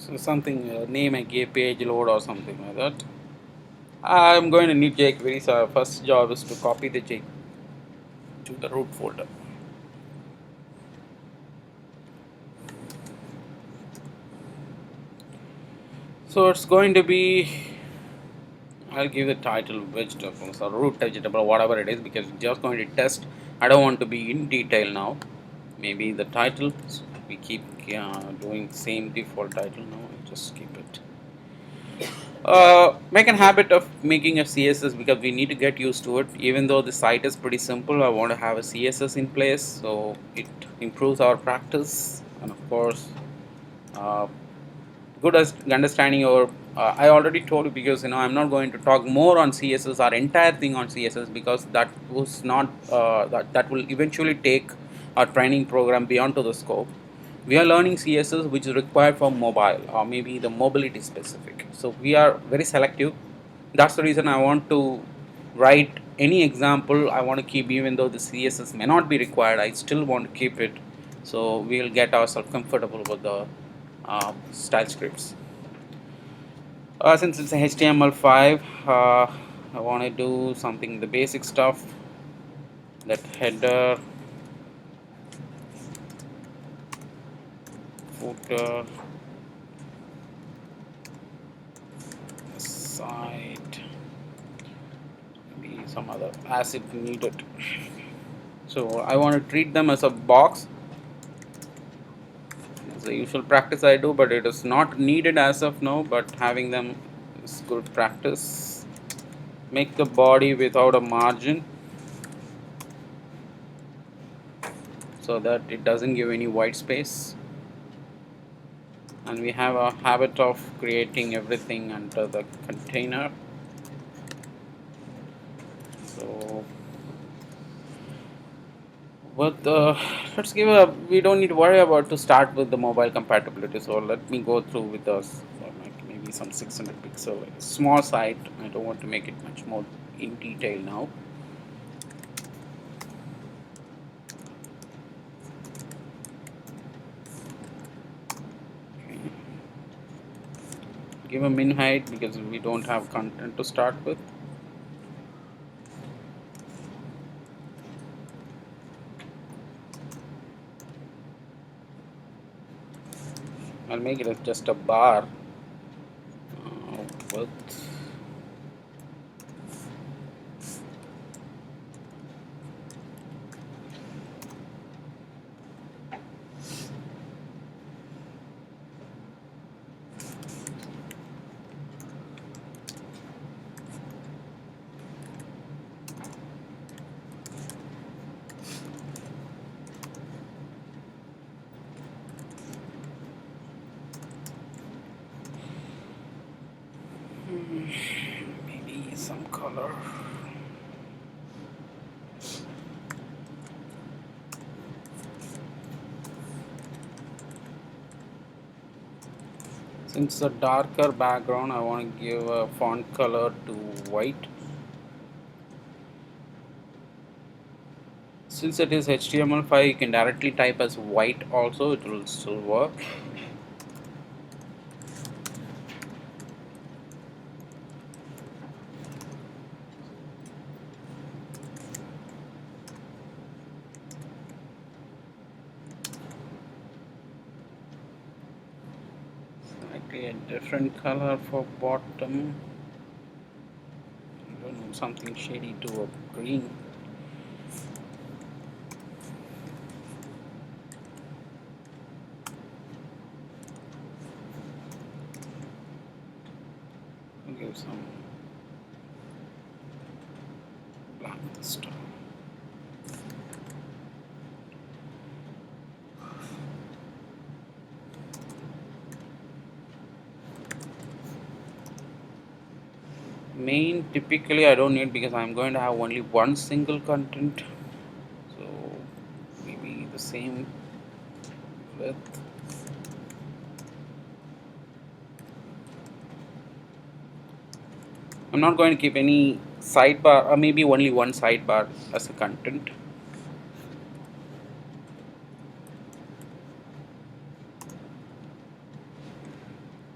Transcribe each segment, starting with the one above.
So something name I gave page load or something like that. I'm going to need jQuery, so our first job is to copy the jQuery to the root folder. So it's going to be, I'll give the title vegetables or root vegetable, whatever it is, because it's just going to test. I don't want to be in detail now. Maybe the title, we keep doing same default title now. I'll just keep it. Make a habit of making a CSS because we need to get used to it. Even though the site is pretty simple, I want to have a CSS in place so it improves our practice. And of course, uh, good as understanding your. I already told you, because I'm not going to talk more on CSS or entire thing on CSS, because that was not that will eventually take our training program beyond to the scope. We are learning CSS which is required for mobile or maybe the mobility specific. So we are very selective. That's the reason I want to write any example. I want to keep, even though the CSS may not be required, I still want to keep it, so we'll get ourselves comfortable with the style scripts. Since it's a HTML5, I want to do something, the basic stuff, that header, footer, site, maybe some other as if needed. So I want to treat them as a box. It's the usual practice I do, but it is not needed as of now, but having them is good practice. Make the body without a margin so that it doesn't give any white space. And we have a habit of creating everything under the container. So with let's give a, we don't need to worry about to start with the mobile compatibility. So let me go through with us, like maybe some 600 pixel small site. I don't want to make it much more in detail now. Give a min height because we don't have content to start with. I'll make it as just a bar with maybe some color. Since a darker background, I want to give a font color to white. Since it is HTML5, you can directly type as white also, it will still work. Slightly a different color for bottom. I don't know, something shady to a green. I'll give some black stuff. Main typically I don't need, because I'm going to have only one single content, so maybe the same width. I'm not going to keep any sidebar, or maybe only one sidebar as a content.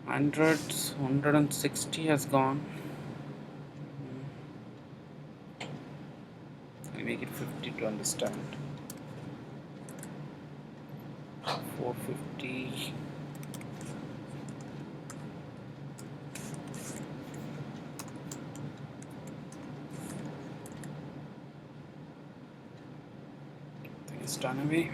160 has gone. I make it 50 to understand. 450. It's done away.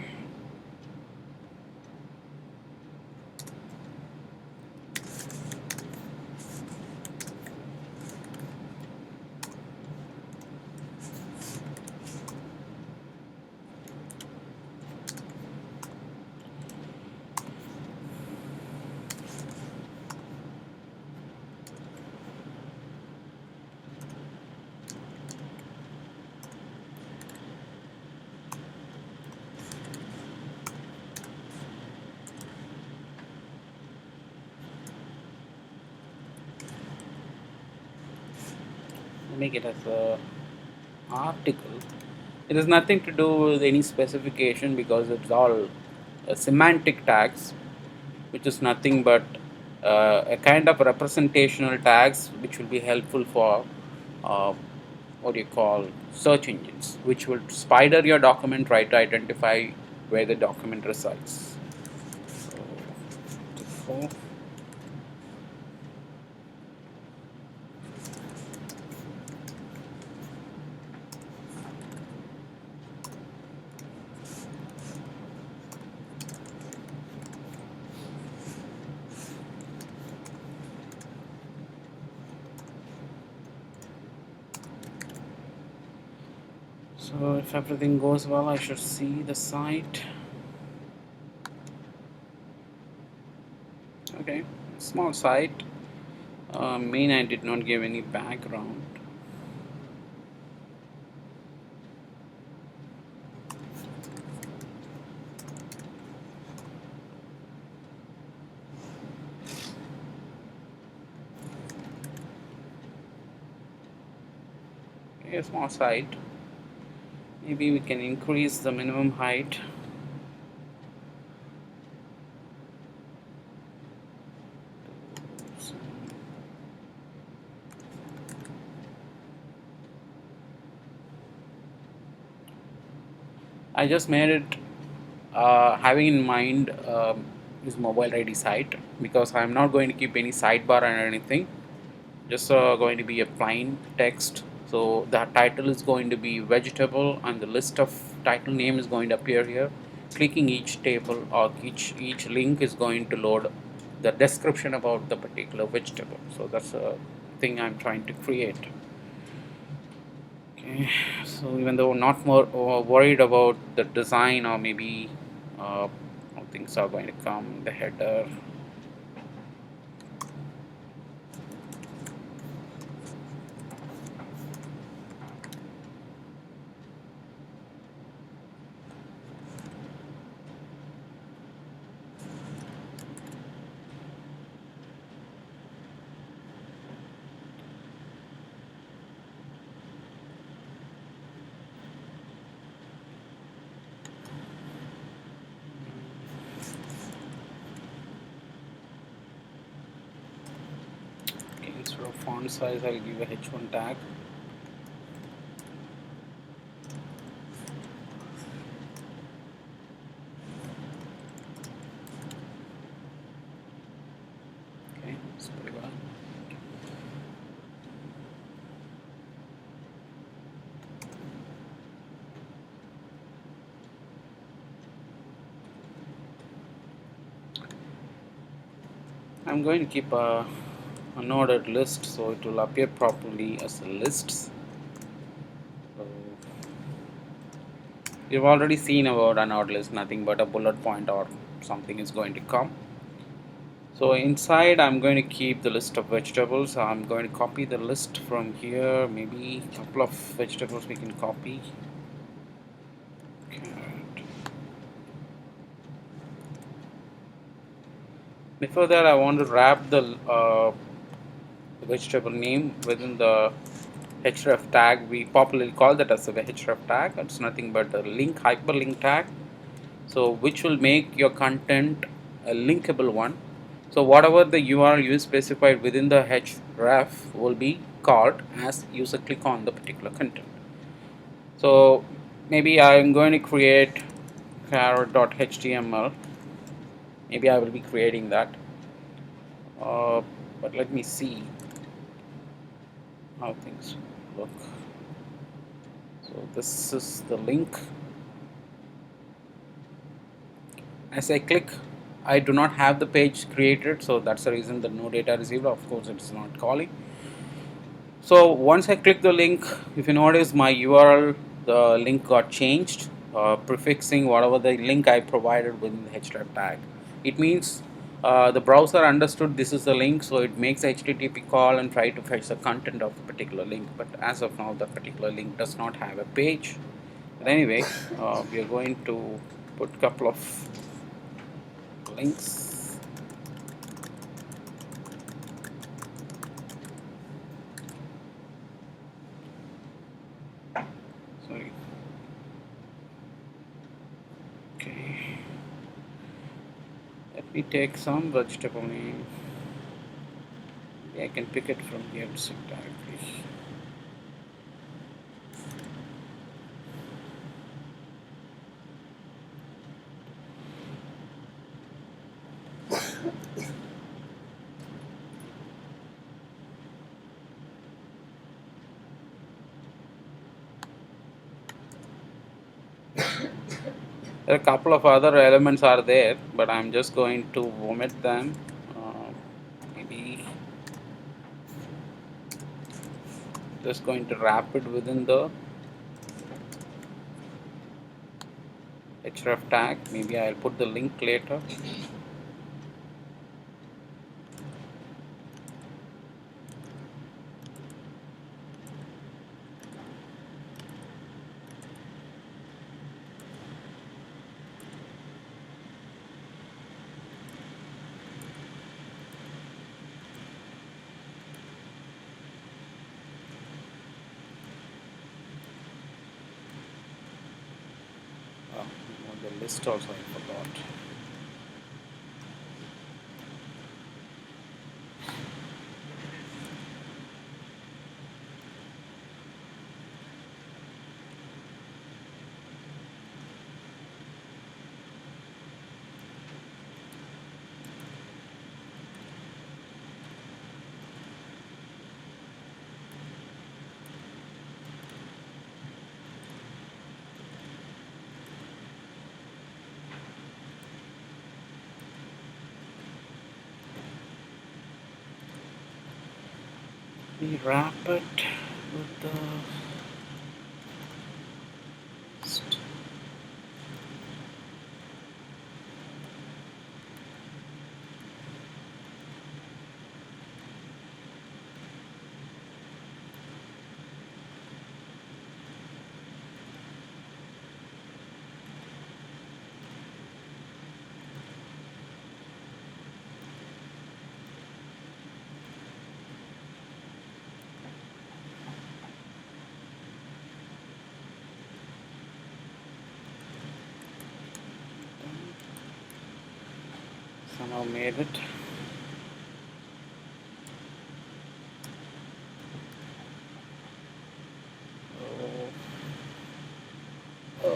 Make it as a article. It has nothing to do with any specification because it's all semantic tags, which is nothing but a kind of representational tags which will be helpful for uh, what do you call search engines, which will spider your document, try to identify where the document resides. So, so if everything goes well, I should see the site. Okay, small site. Main, I did not give any background. Okay, a small site. Maybe we can increase the minimum height. I just made it having in mind this mobile ready site because I'm not going to keep any sidebar or anything. Just going to be a plain text. So the title is going to be vegetable, and the list of title name is going to appear here. Clicking each table or each link is going to load the description about the particular vegetable. So that's a thing I'm trying to create. Okay, so even though not more worried about the design or maybe how things are going to come, the header. Okay, instead of font size, I'll give a H1 tag. Okay, that's pretty well. I'm going to keep a unordered list so it will appear properly as a lists. So you've already seen about unordered list, nothing but a bullet point or something is going to come. So inside I'm going to keep the list of vegetables. I'm going to copy the list from here, maybe a couple of vegetables we can copy. Carrot. Before that I want to wrap the vegetable name within the href tag. We popularly call that as a href tag. It's nothing but a link hyperlink tag, so which will make your content a linkable one. So whatever the URL you specified within the href will be called as user click on the particular content. So maybe I'm going to create carrot.html. Maybe I will be creating that. But let me see how things look. So this is the link. As I click, I do not have the page created, so that's the reason the no data received. Of course, it's not calling. So once I click the link, if you notice my URL, the link got changed, prefixing whatever the link I provided within the href tag. It means the browser understood this is the link, so it makes a HTTP call and try to fetch the content of the particular link. But as of now, the particular link does not have a page. But anyway, we are going to put a couple of links. Sorry. Okay. Let me take some vegetable name. I can pick it from the outside directly. There are a couple of other elements are there, but I'm just going to omit them. Maybe just going to wrap it within the href tag. Maybe I'll put the link later. Oh, the list also I forgot. We wrap it with the somehow made it.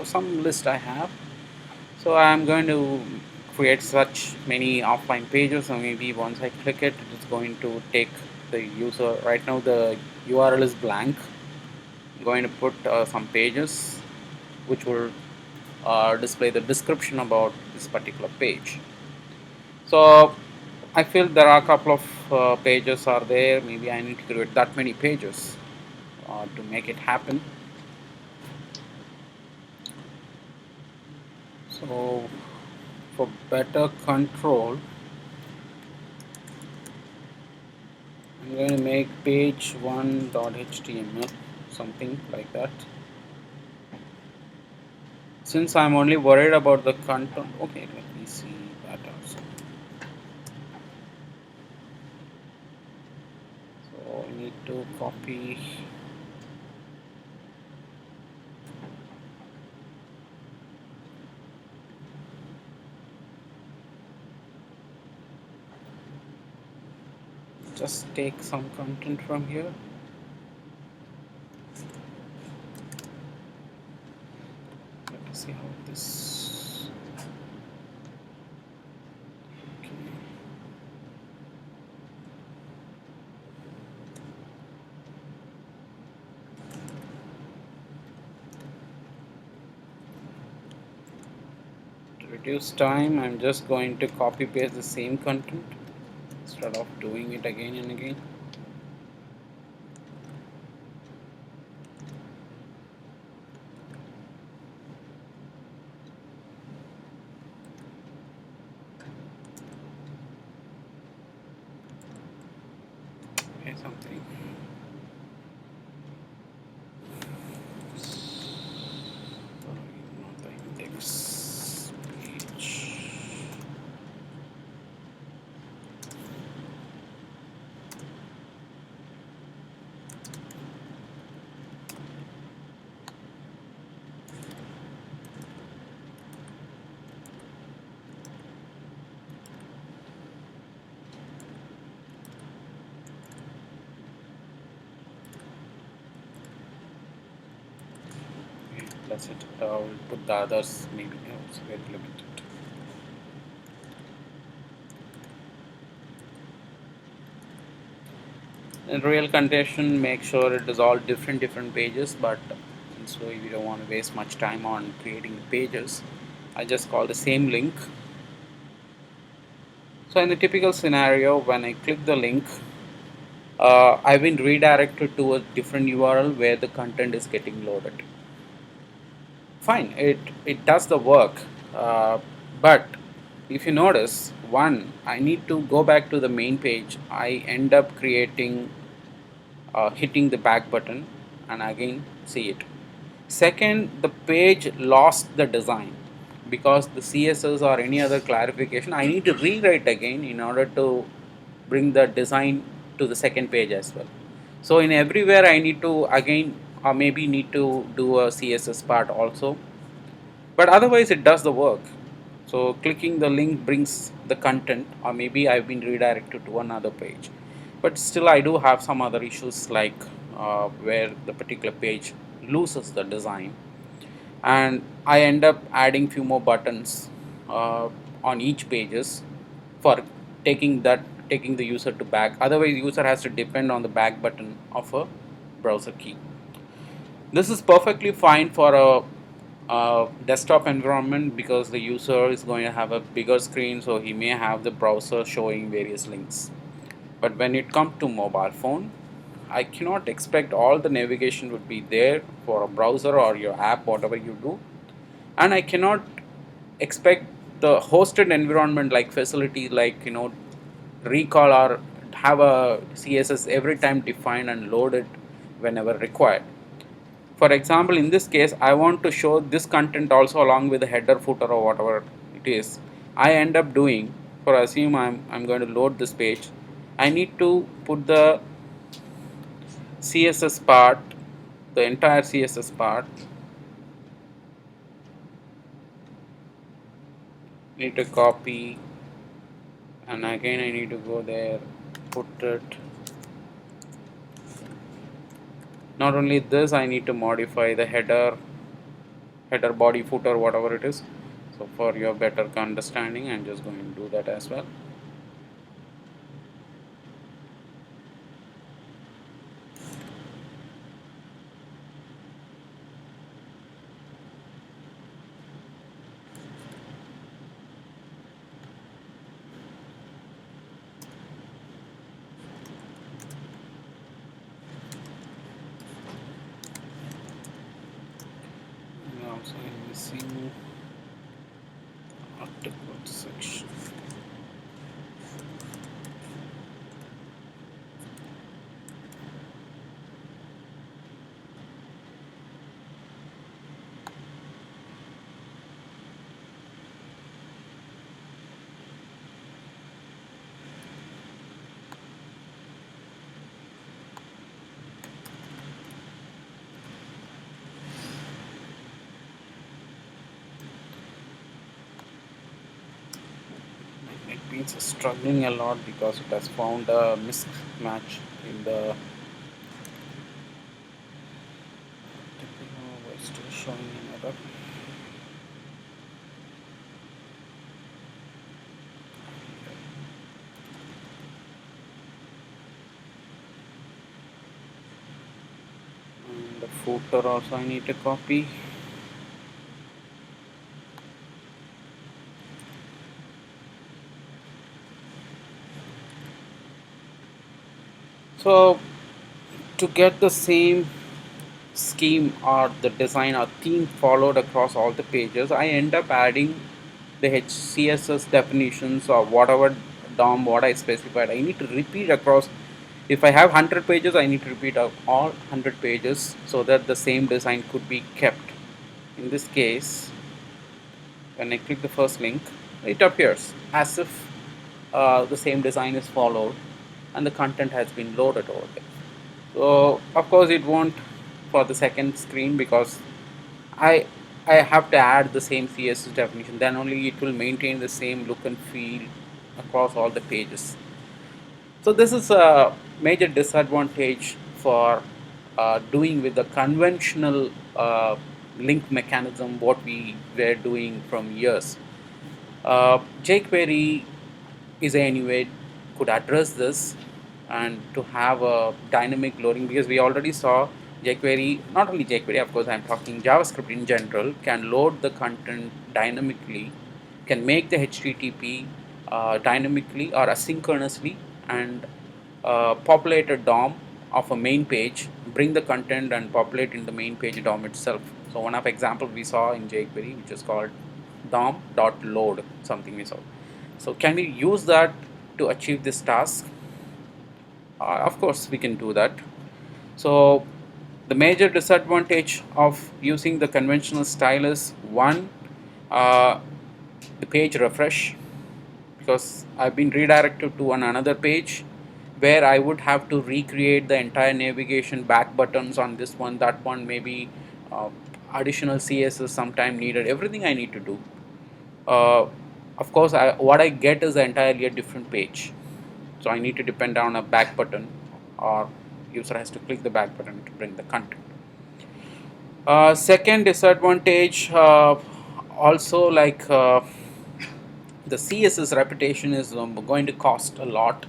Some list I have. So I'm going to create such many offline pages. So maybe once I click it, it's going to take the user. Right now the URL is blank. I'm going to put some pages which will display the description about this particular page. So I feel there are a couple of pages are there. Maybe I need to create that many pages to make it happen. So for better control, I'm going to make page1.html, something like that. Since I'm only worried about the content, okay, let me see that also. So I need to copy. just take some content from here. Let us see how this. Okay. To reduce time, I'm just going to copy paste the same content instead of doing it again and again. Okay, something. Sorry, not the index page. Okay, that's it. I'll put the others maybe. No, it's very limited. In real condition, make sure it is all different pages, but since we don't want to waste much time on creating the pages, I just call the same link. So in the typical scenario, when I click the link, I've been redirected to a different URL where the content is getting loaded. Fine, it does the work, but if you notice, one, I need to go back to the main page. I end up creating hitting the back button and again see it. Second, the page lost the design because the CSS or any other clarification I need to rewrite again in order to bring the design to the second page as well. So in everywhere I need to again or maybe need to do a CSS part also, but otherwise it does the work. So clicking the link brings the content, or maybe I've been redirected to another page, but still I do have some other issues like where the particular page loses the design, and I end up adding few more buttons on each pages for taking the user to back. Otherwise user has to depend on the back button of a browser key. This is perfectly fine for a desktop environment because the user is going to have a bigger screen, so he may have the browser showing various links. But when it comes to mobile phone, I cannot expect all the navigation would be there for a browser or your app, whatever you do, and I cannot expect the hosted environment like facility like recall or have a CSS every time defined and loaded whenever required. For example, in this case, I want to show this content also along with the header, footer, or whatever it is. I end up doing, for assume I'm going to load this page, I need to put the CSS part, the entire CSS part, need to copy, and again I need to go there, put it. Not only this, I need to modify the header, body, footer, whatever it is. So for your better understanding, I'm just going to do that as well. And also I'm missing article section. been struggling a lot because it has found a mismatch in the still showing an error. And the footer also I need to copy. So to get the same scheme or the design or theme followed across all the pages, I end up adding the HCSS definitions or whatever DOM what I specified. I need to repeat across. If I have 100 pages, I need to repeat all 100 pages so that the same design could be kept. In this case, when I click the first link, it appears as if the same design is followed and the content has been loaded over there. So of course it won't for the second screen because I I have to add the same CSS definition. Then only it will maintain the same look and feel across all the pages. So this is a major disadvantage for doing with the conventional link mechanism what we were doing from years. jQuery is anyway could address this and to have a dynamic loading, because we already saw jQuery, not only jQuery, of course I'm talking JavaScript in general, can load the content dynamically, can make the HTTP dynamically or asynchronously, and populate a DOM of a main page, bring the content and populate in the main page DOM itself. So one of example we saw in jQuery, which is called DOM.load, something we saw. So can we use that to achieve this task? Of course we can do that. So the major disadvantage of using the conventional style is one, uh, the page refresh, because I've been redirected to another page where I would have to recreate the entire navigation, back buttons on this one, that one, maybe uh, additional CSS sometime needed, everything I need to do. uh, of course what I get is entirely a different page, so I need to depend on a back button, or user has to click the back button to bring the content. Second disadvantage, also like the CSS repetition is going to cost a lot,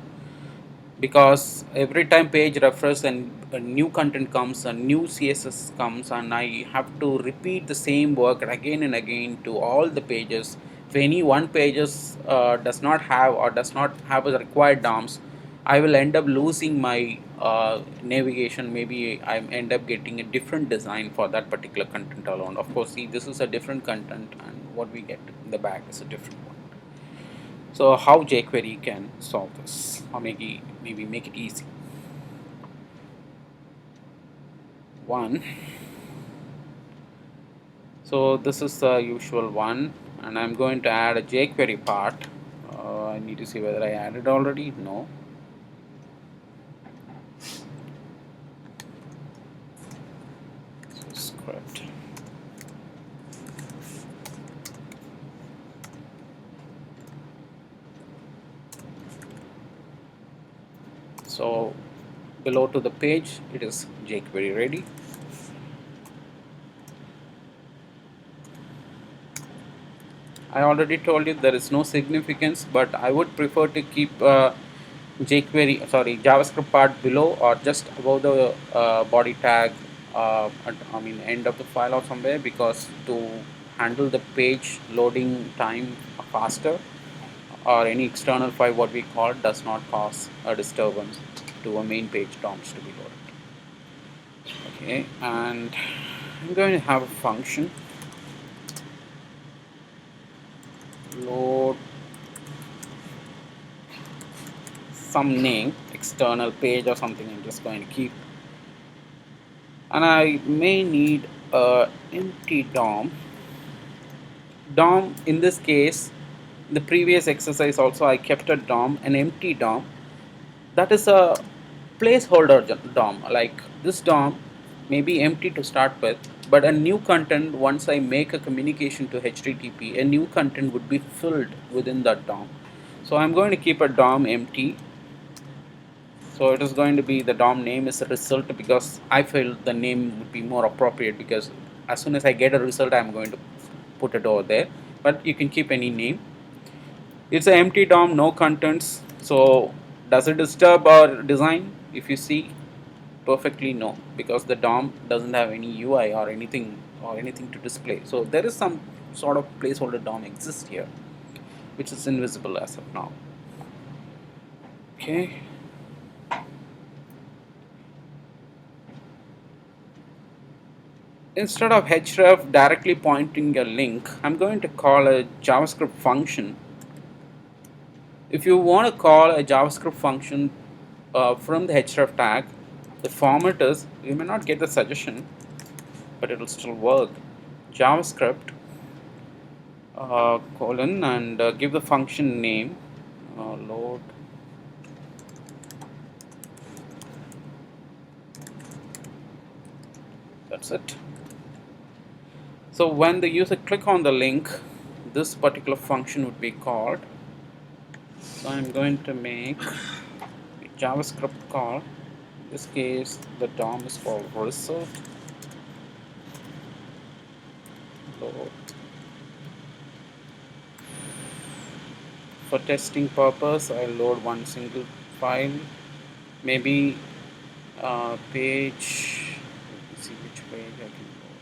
because every time page refresh and a new content comes, a new CSS comes, and I have to repeat the same work again and again to all the pages. If any one pages does not have or does not have the required DOMs, I will end up losing my navigation. Maybe I end up getting a different design for that particular content alone. Of course, see, this is a different content, and what we get in the back is a different one. So how jQuery can solve this, or maybe make it easy? One, so this is the usual one, and I'm going to add a jQuery part. I need to see whether I added already. No. So script. So below to the page, it is jQuery ready. I already told you there is no significance, but I would prefer to keep JavaScript part below or just above the body tag, I mean end of the file or somewhere, because to handle the page loading time faster, or any external file what we call does not cause a disturbance to a main page DOMs to be loaded. Okay, and I'm going to have a function load some name, external page or something. I'm just going to keep, and I may need a empty DOM in this case. In the previous exercise also I kept a DOM, an empty DOM, that is a placeholder DOM. Like this DOM may be empty to start with, but a new content, once I make a communication to HTTP, a new content would be filled within that DOM. So I'm going to keep a DOM empty. So it is going to be the DOM name is a result, because I feel the name would be more appropriate, because as soon as I get a result I'm going to put it over there, but you can keep any name. It's an empty DOM, no contents. So does it disturb our design? If you see, perfectly no, because the DOM doesn't have any UI or anything to display. So there is some sort of placeholder DOM exists here, which is invisible as of now. Okay. Instead of href directly pointing a link, I'm going to call a JavaScript function. If you want to call a JavaScript function from the href tag, the format is, you may not get the suggestion, but it will still work. JavaScript colon and give the function name load. That's it. So when the user click on the link, this particular function would be called. So I'm going to make a JavaScript call. In this case, the DOM is called result load. For testing purpose, I load one single file, maybe page. Let me see which page I can load.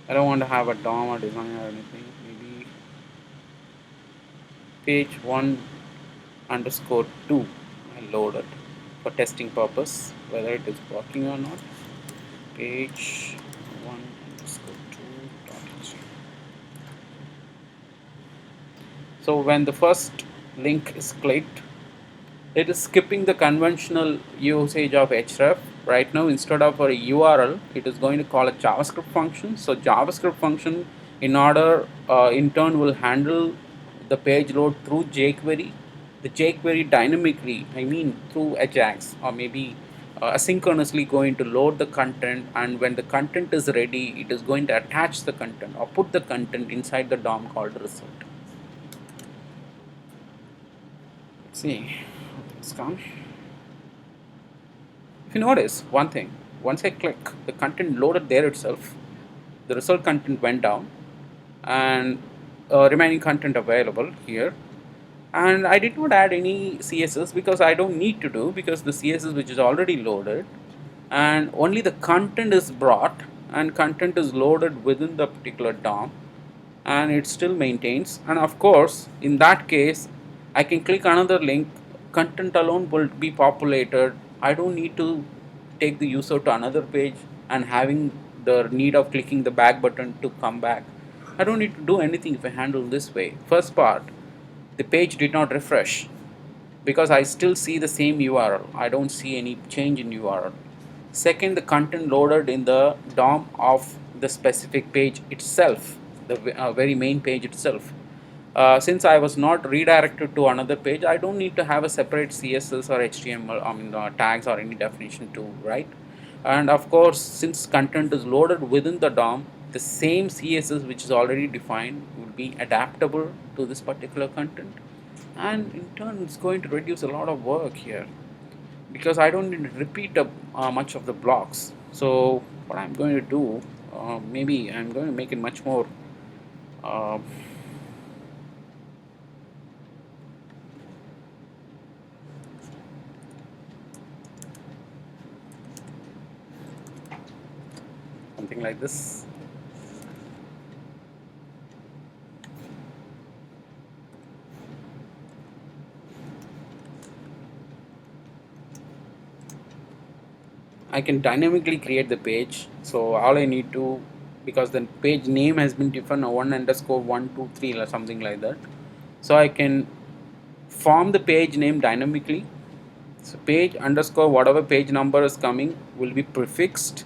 I don't want to have a DOM or design or anything. Maybe page 1 underscore 2. I load it for testing purpose, whether it is working or not. Page 1 underscore 2 dot html. So when the first link is clicked, it is skipping the conventional usage of href. Right now, instead of a URL, it is going to call a JavaScript function. So JavaScript function, in turn, will handle the page load through jQuery. The jQuery dynamically, I mean through Ajax, or maybe asynchronously going to load the content, and when the content is ready, it is going to attach the content or put the content inside the DOM called result. Let's see, it's come. If you notice one thing, once I click, the content loaded there itself, the result content went down, and remaining content available here. And I did not add any CSS, because I don't need to do, because the CSS which is already loaded, and only the content is brought, and content is loaded within the particular DOM, and it still maintains. And of course, in that case, I can click another link, content alone will be populated. I don't need to take the user to another page and having the need of clicking the back button to come back. I don't need to do anything if I handle this way. First part, the page did not refresh, because I still see the same URL. I don't see any change in URL. Second, the content loaded in the DOM of the specific page itself, the very main page itself. Since I was not redirected to another page, I don't need to have a separate CSS or HTML, tags or any definition to write. And of course, since content is loaded within the DOM, the same CSS which is already defined will be adaptable to this particular content, and in turn it's going to reduce a lot of work here, because I don't need to repeat much of the blocks. So what I'm going to do, maybe I'm going to make it much more uh, something like this. I can dynamically create the page. So all I need to, because the page name has been different, 1 underscore 123 or something like that. So I can form the page name dynamically. So page underscore whatever page number is coming will be prefixed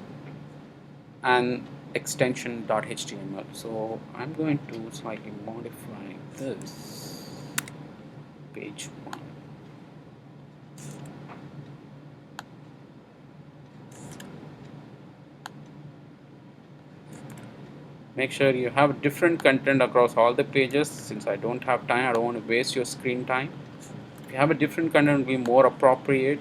and extension .html. So I'm going to slightly modify this page 1. make sure you have different content across all the pages. Since I don't have time, I don't want to waste your screen time. If you have a different content, it will be more appropriate,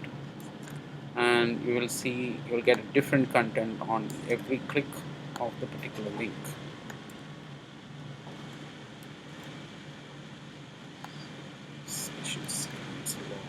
and you will see you will get different content on every click of the particular link. Special screens load.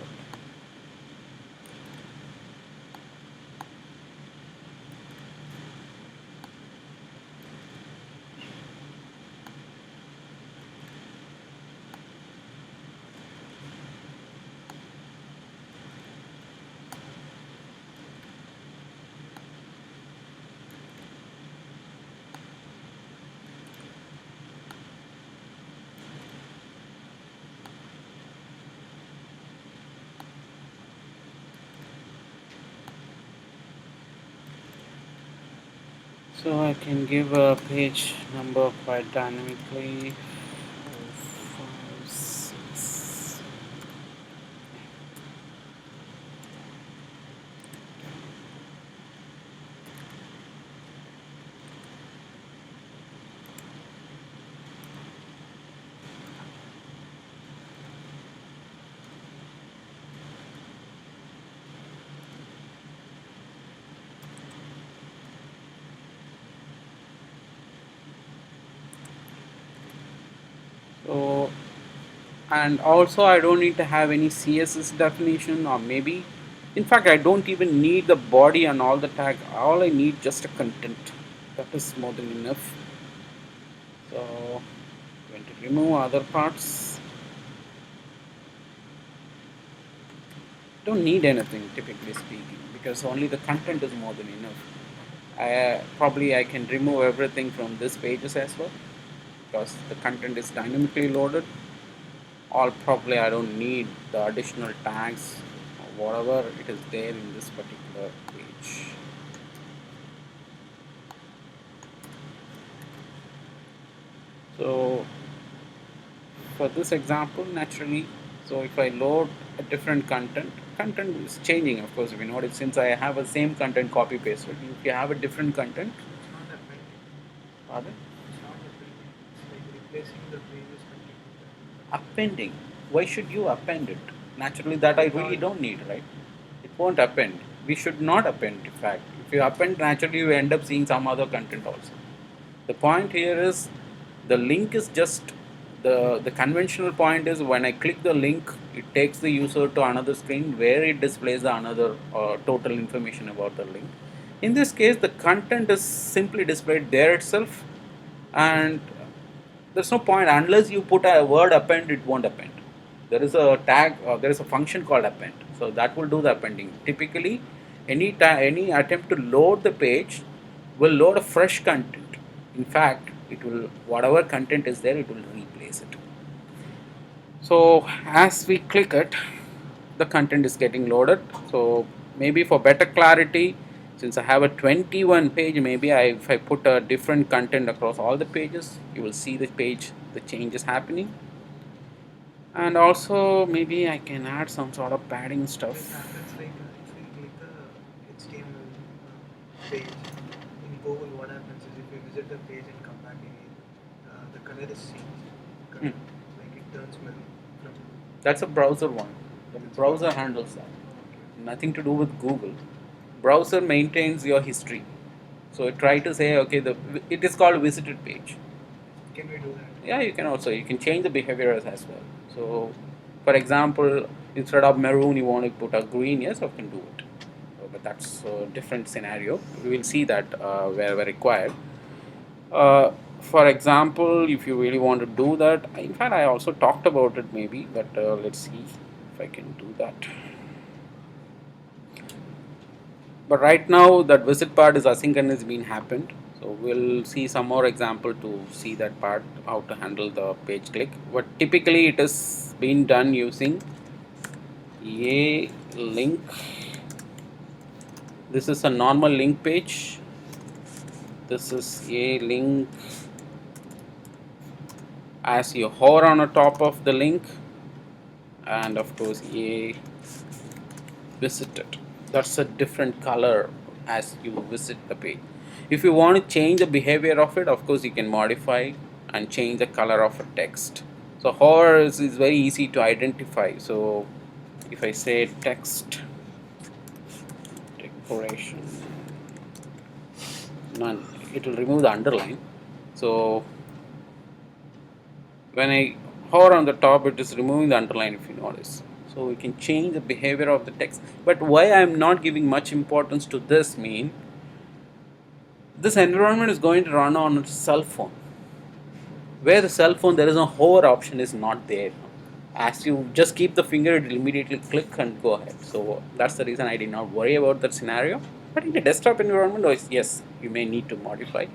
So I can give a page number quite dynamically. 4, 5, 6. So, and also I don't need to have any CSS definition, or maybe in fact I don't even need the body and all the tag. All I need just a content. That is more than enough. So I'm going to remove other parts. Don't need anything typically speaking, because only the content is more than enough. Probably I can remove everything from this pages as well, because the content is dynamically loaded. Or probably I don't need the additional tags or whatever it is there in this particular page. So for this example, naturally, so if I load a different content is changing, of course. If you notice, since I have a same content copy pasted, if you have a different content, It's not appending. pardon, It's not appending. It's like replacing the previous content with appending. Why should you append it? Naturally, that I really don't need, right? It won't append. We should not append. In fact, if you append, naturally you end up seeing some other content also. The point here is the link is just the conventional point is when I click the link, it takes the user to another screen where it displays the another total information about the link. In this case, the content is simply displayed there itself, and there's no point unless you put a word append, it won't append. There is a tag or there is a function called append, so that will do the appending. Typically, any attempt to load the page will load a fresh content. In fact, it will whatever content is there, it will replace it. So as we click it, the content is getting loaded. So maybe for better clarity, since I have a 21 page, maybe if I put a different content across all the pages, you will see the page, the changes happening. And also maybe I can add some sort of padding what stuff. happens like if we click a HTML page in Google, what happens is if we visit the page and come back again, the color is changed. Hmm. Like it turns maroon from. That's a browser one. The browser handles that. Nothing to do with Google. Browser maintains your history. So try to say, okay, it is called visited page. Can we do that? Yeah, you can also, you can change the behaviors as well. So for example, instead of maroon you want to put a green, yes, you can do it. But that's a different scenario. We will see that wherever required. For example, if you really want to do that, in fact I also talked about it maybe, but let's see if I can do that. But right now that visit part is asynchronous being happened. So we'll see some more example to see that part, how to handle the page click. But typically it is being done using a link. This is a normal link page. This is a link. As you hover on the top of the link, and of course a visited, that's a different color as you visit the page. If you want to change the behavior of it, of course you can modify and change the color of a text. So hover is very easy to identify. So if I say text decoration none, it will remove the underline. So when I hover on the top, it is removing the underline, if you notice. So we can change the behavior of the text. But why I am not giving much importance to this mean, this environment is going to run on a cell phone. Where the cell phone there is a hover option is not there. As you just keep the finger, it will immediately click and go ahead. So that's the reason I did not worry about that scenario. But in the desktop environment, yes, you may need to modify.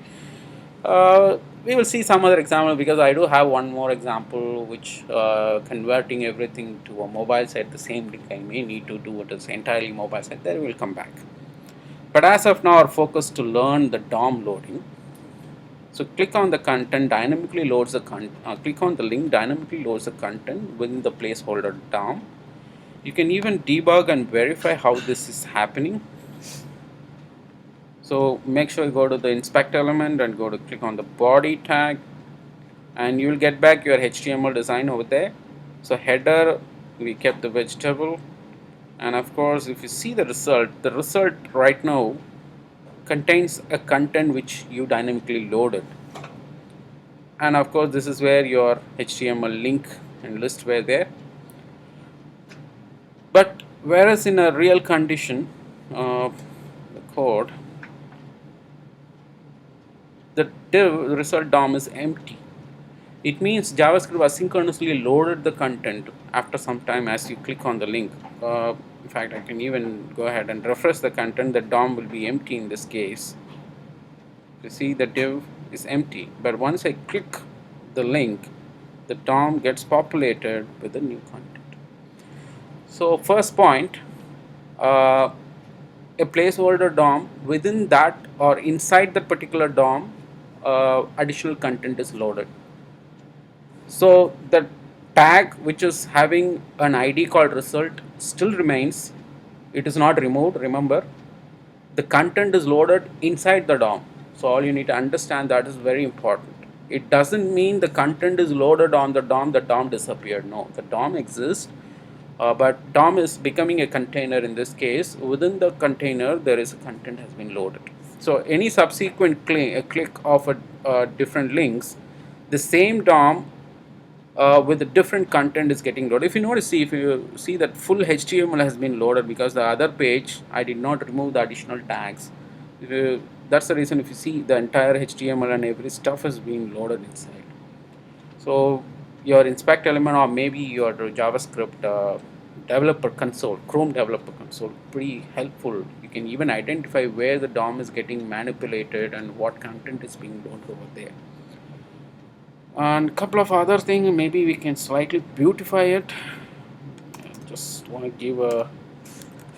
We will see some other example, because I do have one more example which converting everything to a mobile site, the same link I may need to do it as entirely mobile site. There we will come back. But as of now, our focus to learn the DOM loading. So click on the content, dynamically loads the click on the link, dynamically loads the content within the placeholder DOM. You can even debug and verify how this is happening. So make sure you go to the inspect element and go to click on the body tag, and you will get back your HTML design over there. So header, we kept the vegetable, and of course if you see the result right now contains a content which you dynamically loaded. And of course this is where your HTML link and list were there. But whereas in a real condition, the code, the div result DOM is empty. It means JavaScript asynchronously loaded the content after some time as you click on the link. In fact, I can even go ahead and refresh the content. The DOM will be empty in this case. You see the div is empty, but once I click the link, the DOM gets populated with the new content. So first point, uh, a placeholder DOM, within that or inside that particular DOM, additional content is loaded. So the tag which is having an ID called result still remains. It is not removed. Remember, the content is loaded inside the DOM. So all you need to understand, that is very important. It doesn't mean the content is loaded on the DOM disappeared. No, the DOM exists, but DOM is becoming a container in this case. Within the container, there is a content has been loaded. So any subsequent click of different links, the same DOM with the different content is getting loaded. If you notice, if you see that full HTML has been loaded, because the other page I did not remove the additional tags. That's the reason. If you see, the entire HTML and every stuff has been loaded inside. So your inspect element, or maybe your JavaScript developer console, Chrome developer console, pretty helpful. You can even identify where the DOM is getting manipulated and what content is being loaded over there. And a couple of other things, maybe we can slightly beautify it. I just want to give a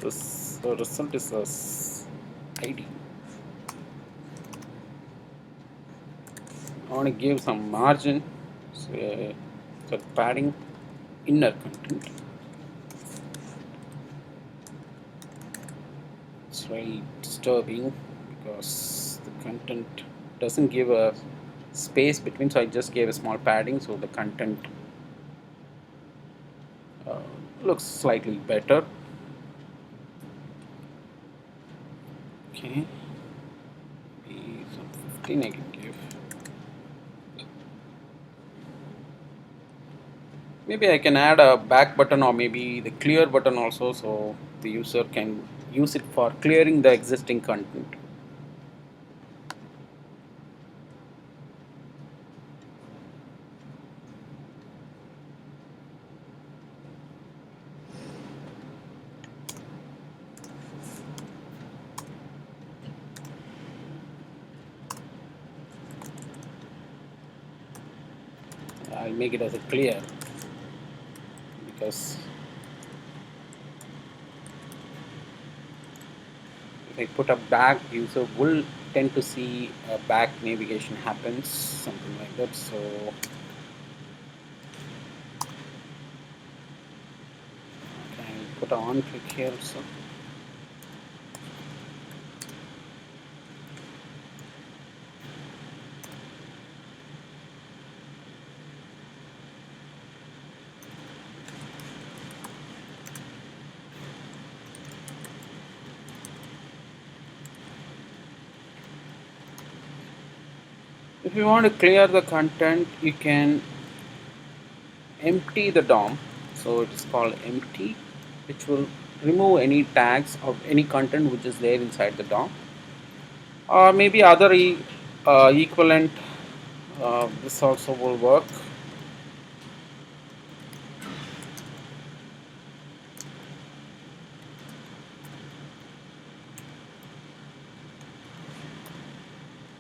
the result is a ID. I want to give some margin, so padding inner content. It's very disturbing because the content doesn't give a space between, so I just gave a small padding, so the content looks slightly better. Okay, maybe some 15 I can give. Maybe I can add a back button, or maybe the clear button also, so the user can use it for clearing the existing content. I'll make it as a clear, because if I put a back, user will tend to see a back navigation happens, something like that. So I can put an on click here also. If you want to clear the content, you can empty the DOM. So it is called empty, which will remove any tags of any content which is there inside the DOM, or maybe other equivalent. This also will work.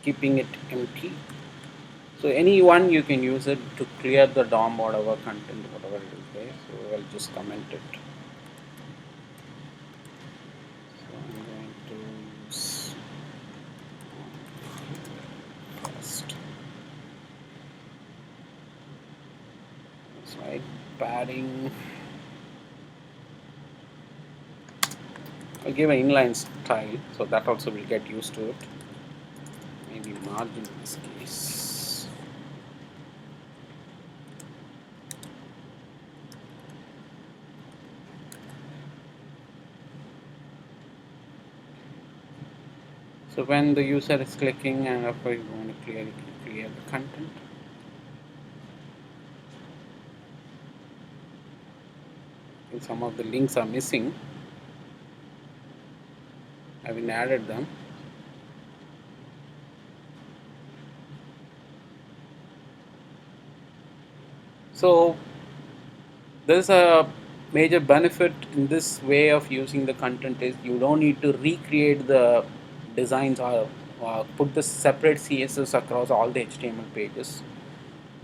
Keeping it empty. So any one you can use it to clear the DOM, whatever content, whatever it is there. So I'll just comment it. So I'm going to use first. Slide padding. I'll give an inline style, so that also will get used to it. Maybe margin in this case. So when the user is clicking and after you want to clear the content. And some of the links are missing. I haven't added them. So there's a major benefit in this way of using the content is you don't need to recreate the designs or put the separate CSS across all the HTML pages.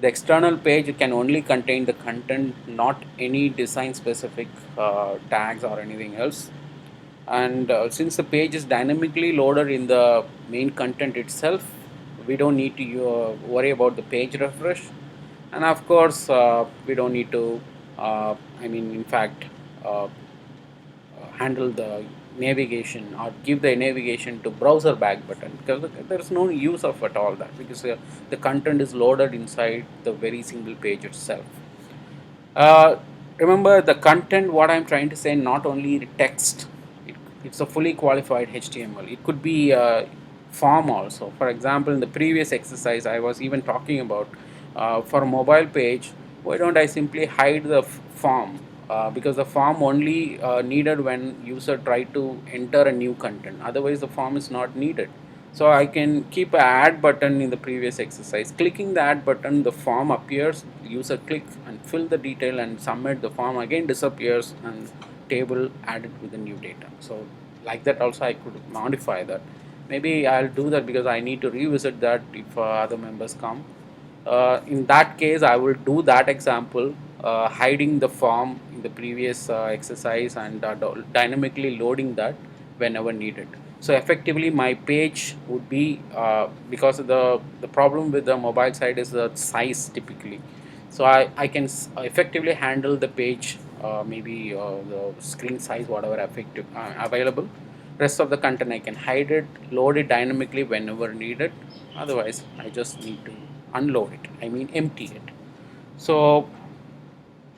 The external page can only contain the content, not any design specific tags or anything else. And since the page is dynamically loaded in the main content itself, we don't need to worry about the page refresh. And of course, we don't need to, in fact, handle the navigation or give the navigation to browser back button, because there's no use of at all that, because the content is loaded inside the very single page itself. uh, Remember the content, what I'm trying to say, not only the text, it's a fully qualified HTML. It could be a form also. For example, in the previous exercise, I was even talking about for a mobile page, why don't I simply hide the form? Because the form only needed when user try to enter a new content. Otherwise, the form is not needed. So I can keep a add button in the previous exercise. Clicking the add button, the form appears, user click and fill the detail and submit, the form again disappears and table added with the new data. So like that also I could modify that. Maybe I'll do that because I need to revisit that if other members come. In that case, I will do that example, hiding the form in the previous exercise and dynamically loading that whenever needed. So effectively, my page would be because of the problem with the mobile side is the size typically. So I can effectively handle the page, maybe the screen size, whatever effective available. Rest of the content I can hide it, load it dynamically whenever needed. Otherwise, I just need to unload it. Empty it. So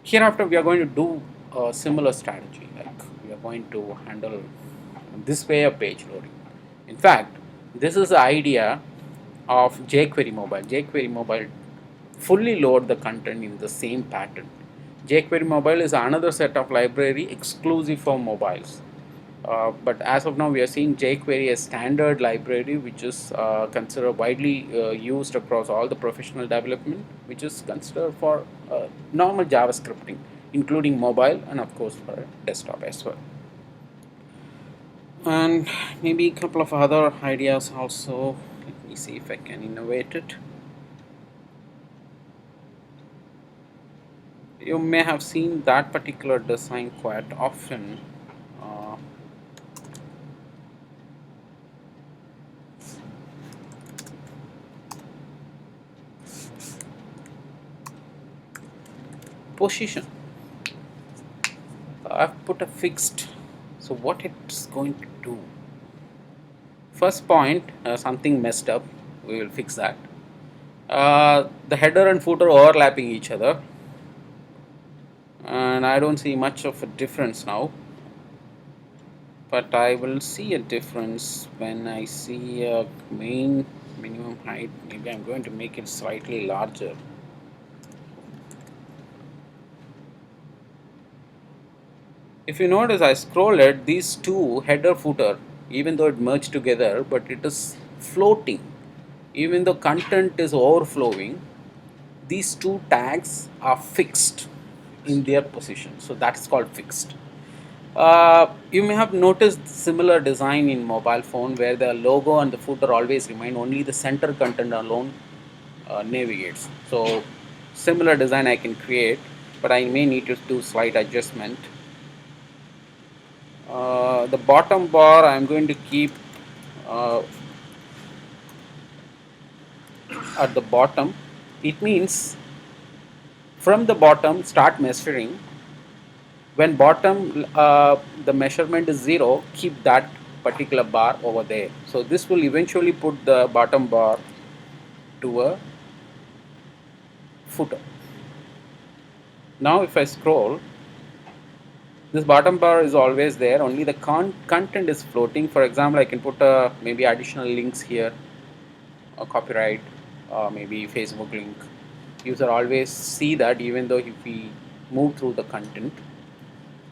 hereafter, we are going to do a similar strategy. Like we are going to handle this way of page loading. In fact, this is the idea of jQuery Mobile. jQuery Mobile fully load the content in the same pattern. jQuery Mobile is another set of library exclusive for mobiles. But as of now, we are seeing jQuery as standard library, which is considered widely used across all the professional development, which is considered for normal JavaScripting, including mobile and of course for desktop as well. And maybe a couple of other ideas also. Let me see if I can innovate it. You may have seen that particular design quite often. Uh, Position. I've put a fixed. So what it's going to do? First point, something messed up. We will fix that. The header and footer overlapping each other, and I don't see much of a difference now. But I will see a difference when I see a main minimum height, maybe I'm going to make it slightly larger. If you notice, I scroll it, these two, header footer, even though it merged together, but it is floating. Even though content is overflowing, these two tags are fixed in their position. So that's called fixed. You may have noticed similar design in mobile phone where the logo and the footer always remain, only the center content alone navigates. So similar design I can create, but I may need to do slight adjustment. The bottom bar I'm going to keep uh, at the bottom. It means from the bottom start measuring. When bottom the measurement is 0, keep that particular bar over there. So this will eventually put the bottom bar to a footer. Now if I scroll, this bottom bar is always there, only the content is floating. For example, I can put maybe additional links here, or copyright, or maybe Facebook link. User always see that even though if we move through the content.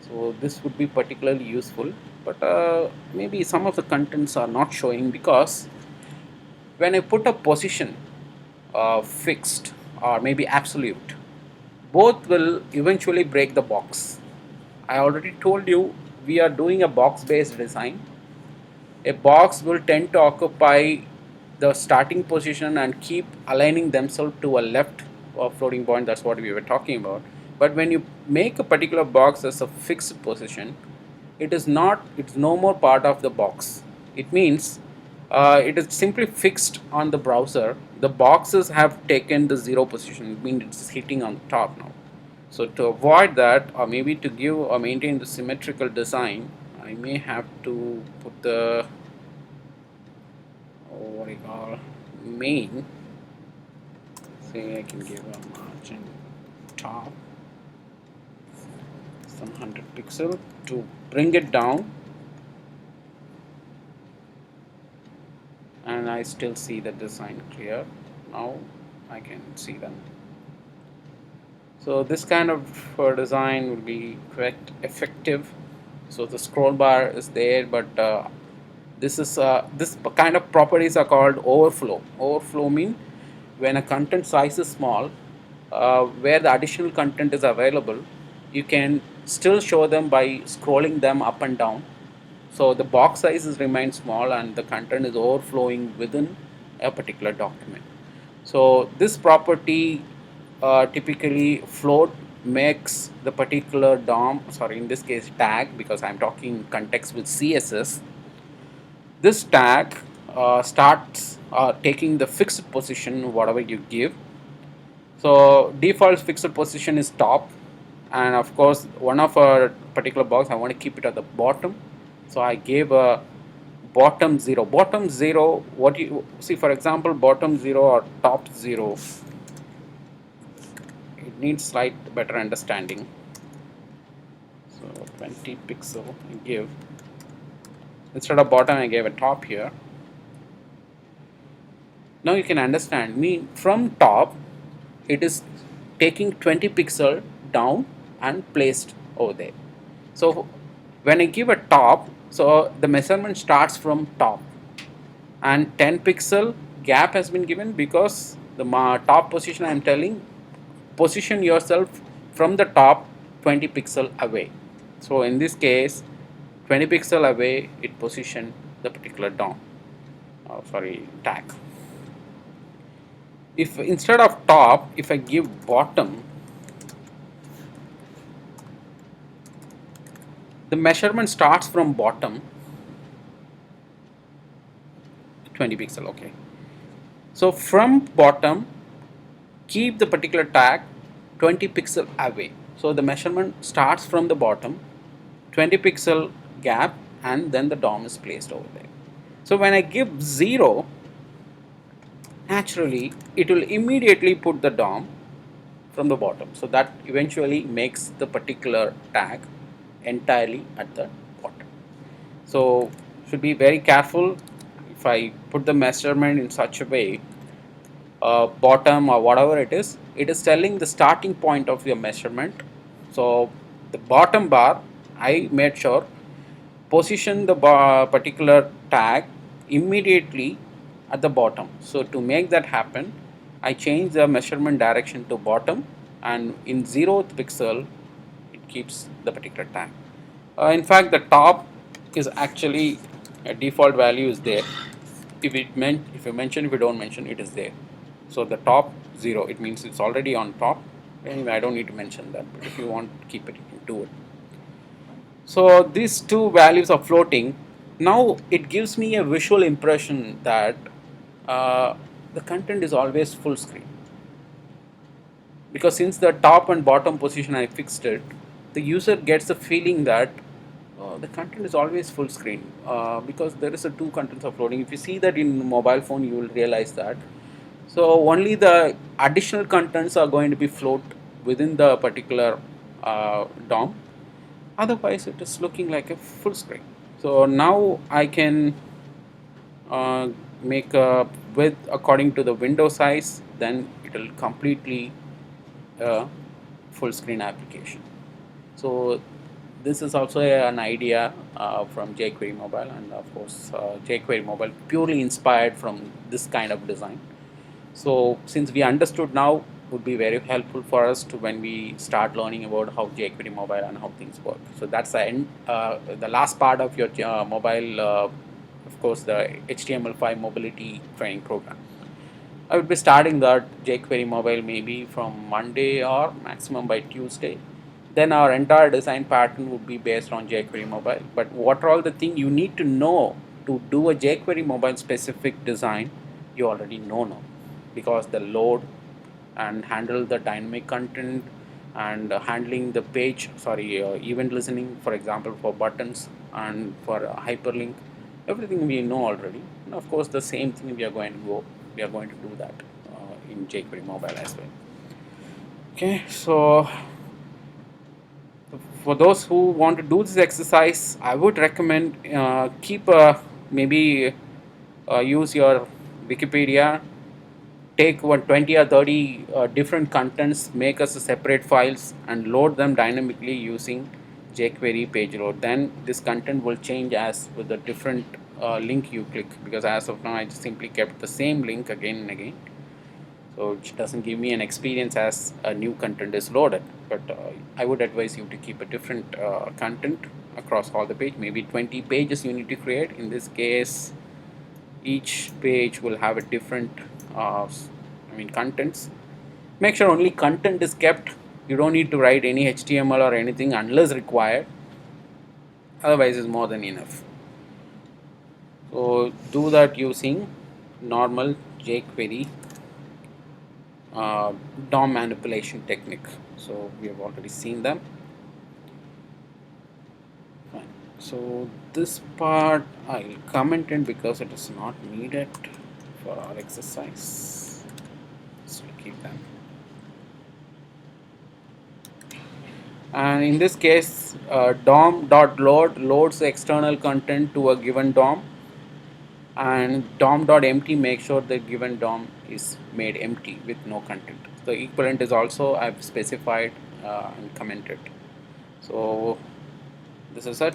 So this would be particularly useful, but maybe some of the contents are not showing because when I put a position fixed or maybe absolute, both will eventually break the box. I already told you we are doing a box based design. A box will tend to occupy the starting position and keep aligning themselves to a left floating point. That's what we were talking about. But when you make a particular box as a fixed position, it's no more part of the box. It means it is simply fixed on the browser. The boxes have taken the 0 position. It means it's hitting on the top now. So to avoid that, or maybe to give or maintain the symmetrical design, I may have to put the what do you call main. Say I can give a margin top some 100 pixel to bring it down, and I still see the design clear. Now I can see them. So this kind of design will be quite effective. So the scroll bar is there, but this kind of properties are called overflow. Overflow mean when a content size is small, where the additional content is available, you can still show them by scrolling them up and down. So the box sizes remain small and the content is overflowing within a particular document. So this property typically float makes the particular DOM, sorry, in this case tag, because I'm talking context with CSS. This tag starts taking the fixed position whatever you give. So default fixed position is top, and of course one of our particular box I want to keep it at the bottom. So I gave a bottom 0. Bottom 0, what you see, for example, bottom 0 or top 0, it needs slight better understanding. So 20 pixel I give, instead of bottom I gave a top here. Now you can understand me, from top it is taking 20 pixel down and placed over there. So when I give a top, so the measurement starts from top, and 10 pixel gap has been given because the top position I am telling, position yourself from the top 20 pixel away. So in this case 20 pixel away it position the particular DOM, tag. If instead of top, if I give bottom, the measurement starts from bottom 20 pixel. Okay, so from bottom keep the particular tag 20 pixel away. So the measurement starts from the bottom 20 pixel gap, and then the DOM is placed over there. So when I give 0, naturally it will immediately put the DOM from the bottom. So that eventually makes the particular tag entirely at the bottom. So should be very careful. if I put the measurement in such a way, bottom or whatever it is telling the starting point of your measurement. So the bottom bar, I made sure position the particular tag immediately at the bottom. So to make that happen, I change the measurement direction to bottom, and in 0th pixel it keeps the particular tag. In fact, the top is actually a default value is there. If you mention, if you don't mention, it is there. So the top 0, it means it's already on top. Anyway, I don't need to mention that, but if you want to keep it, you can do it. So these two values are floating. Now it gives me a visual impression that uh, the content is always full screen, because since the top and bottom position I fixed it, the user gets the feeling that the content is always full screen, because there is a two contents are floating. If you see that in mobile phone, you will realize that. So only the additional contents are going to be float within the particular DOM. Otherwise, it is looking like a full screen. So now I can uh, make a width according to the window size, then it will completely full screen application. So this is also an idea from jQuery Mobile, and of course jQuery Mobile purely inspired from this kind of design. So since we understood now, would be very helpful for us to when we start learning about how jQuery Mobile and how things work. So that's the end, the last part of your mobile, of course, the HTML5 mobility training program. I would be starting that jQuery Mobile maybe from Monday or maximum by Tuesday. Then our entire design pattern would be based on jQuery Mobile. But what are all the things you need to know to do a jQuery Mobile specific design, you already know now, because the load and handle the dynamic content and handling the event listening, for example, for buttons and for hyperlink, everything we know already. And of course, the same thing we are going to do that in jQuery Mobile as well. Okay, so for those who want to do this exercise, I would recommend keep maybe use your Wikipedia, take 20 or 30 different contents, make us a separate files, and load them dynamically using jQuery page load. Then this content will change as with the different link you click, because as of now I just simply kept the same link again and again, so it doesn't give me an experience as a new content is loaded. But I would advise you to keep a different content across all the page. Maybe 20 pages you need to create. In this case, each page will have a different contents. Make sure only content is kept. You don't need to write any HTML or anything unless required, otherwise it's more than enough. So do that using normal jQuery DOM manipulation technique. So we have already seen them. Fine. So this part I'll comment in because it is not needed for our exercise. So keep them. And in this case, DOM.load loads the external content to a given DOM, and DOM.empty makes sure the given DOM is made empty with no content. The equivalent is also I've specified and commented. So this is it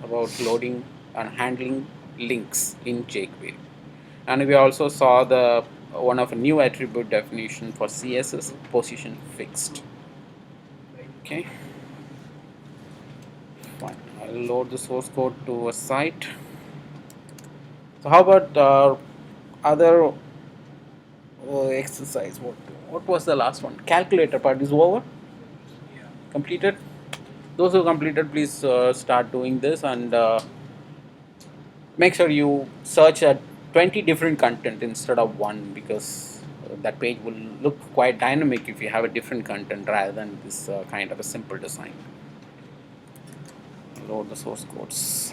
about loading and handling links in jQuery. And we also saw the one of a new attribute definition for CSS, position fixed. Okay, fine. I'll load the source code to a site. So how about other exercise? What was the last one? Calculator part is over. Yeah. Completed. Those who completed, please start doing this, and make sure you search at 20 different content instead of one, because that page will look quite dynamic if you have a different content rather than this kind of a simple design. Load the source codes.